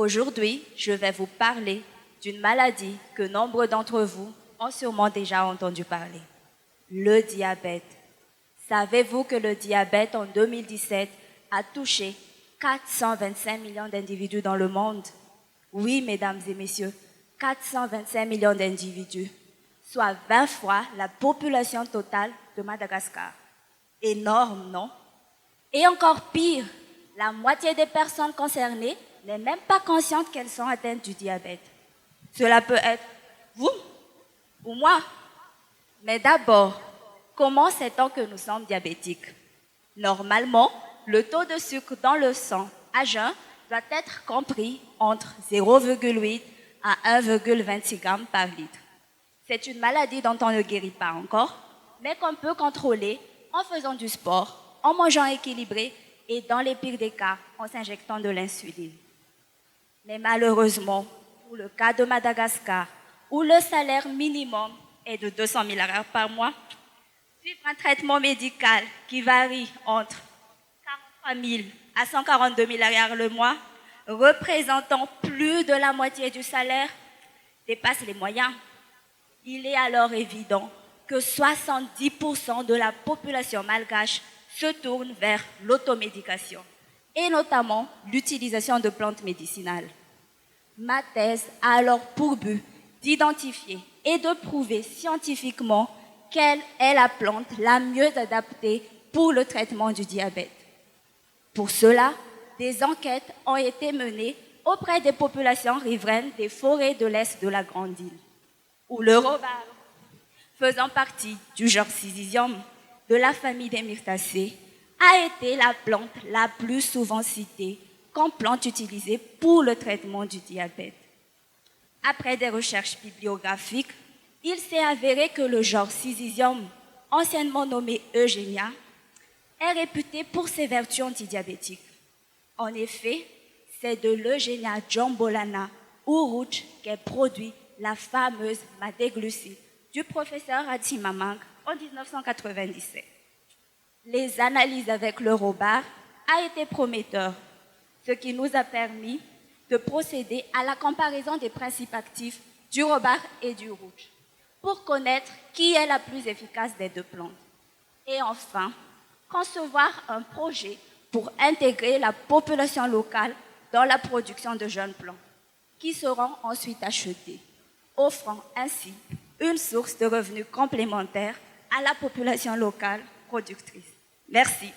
Aujourd'hui, je vais vous parler d'une maladie que nombre d'entre vous ont sûrement déjà entendu parler, le diabète. Savez-vous que le diabète en 2017 a touché 425 millions d'individus dans le monde? Oui, mesdames et messieurs, 425 millions d'individus, soit 20 fois la population totale de Madagascar. Énorme, non? Et encore pire, la moitié des personnes concernées n'est même pas consciente qu'elles sont atteintes du diabète. Cela peut être vous ou moi. Mais d'abord, comment sait-on que nous sommes diabétiques? Normalement, le taux de sucre dans le sang à jeun doit être compris entre 0,8 à 1,26 grammes par litre. C'est une maladie dont on ne guérit pas encore, mais qu'on peut contrôler en faisant du sport, en mangeant équilibré et dans les pires des cas, en s'injectant de l'insuline. Mais malheureusement, pour le cas de Madagascar, où le salaire minimum est de 200 000 $ par mois, suivre un traitement médical qui varie entre 43 000 à 142 000 $ le mois, représentant plus de la moitié du salaire, dépasse les moyens. Il est alors évident que 70% de la population malgache se tourne vers l'automédication et notamment l'utilisation de plantes médicinales. Ma thèse a alors pour but d'identifier et de prouver scientifiquement quelle est la plante la mieux adaptée pour le traitement du diabète. Pour cela, des enquêtes ont été menées auprès des populations riveraines des forêts de l'Est de la Grande Île, où le robar, faisant partie du genre Syzygium de la famille des myrtacées, a été la plante la plus souvent citée comme plante utilisée pour le traitement du diabète. Après des recherches bibliographiques, il s'est avéré que le genre Syzygium, anciennement nommé Eugenia, est réputé pour ses vertus antidiabétiques. En effet, c'est de l'Eugenia jambolana Uruch qu'est produit la fameuse madéglucide du professeur Atimamang en 1997. Les analyses avec le robar a été prometteur, ce qui nous a permis de procéder à la comparaison des principes actifs du robar et du rouge pour connaître qui est la plus efficace des deux plantes. Et enfin, concevoir un projet pour intégrer la population locale dans la production de jeunes plants qui seront ensuite achetés, offrant ainsi une source de revenus complémentaire à la population locale productrice. Merci.